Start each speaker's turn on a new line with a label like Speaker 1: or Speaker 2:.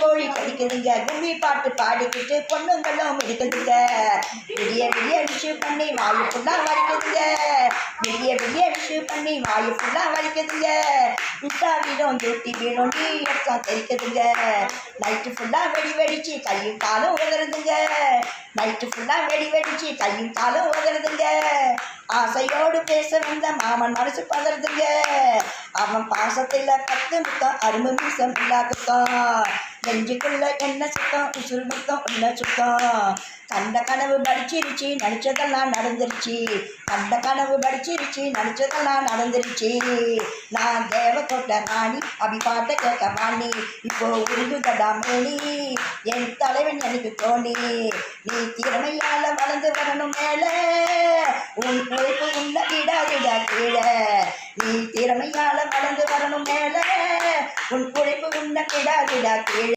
Speaker 1: கோழி கடிக்குதுங்க, கும்மி பாட்டு பாடிக்கிட்டு பொண்ணுங்களும் இருக்குதுங்க. விடிய விடிய விஷு பண்ணி வாயு ஃபுல்லா வலிக்குதுங்க, விடிய விடிய விஷு பண்ணி வாயு ஃபுல்லா வலிக்குதுங்க. விட்டா வீடும் தூட்டி வீடும் நீ எடுத்தா தெரிக்குதுங்க. நைட்டு ஃபுல்லா வெடி வெடிச்சு கையும் காலும் உதறுதுங்க, நைட்டு ஃபுல்லா வெடி வெடிச்சு கையும் காலும் உதறுதுங்க. ஆசையோடு பேச வந்த மாமன் மனசு பதறதுங்க, அவன் பாசத்துல 10 முத்தம் அரும்பு மீசம் இல்லா குத்தம். நெஞ்சுக்குள்ள என்ன சுத்தம் உசுறு முத்தம் உள்ள சுத்தம். கண்ட கனவு படிச்சிருச்சு நினைச்சதெல்லாம் நடந்துருச்சு, கண்ட கனவு படிச்சிருச்சு நினைச்சதெல்லாம் நடந்துருச்சு. நான் தேவக்கோட்டை ராணி அபிபாட்ட கேட்க வாணி, இப்போ உருகுதடா மேனி என் தலைவன் எனக்கு தோணி. நீ திறமையால வளர்ந்து வரணும் மேல, உன் உழைப்பு உள்ள விடாதிடா கீழே. நீ திறமையால வளர்ந்து வரணும் மேல, உன் உழைப்பு உள்ள விடாதிடா கீழே.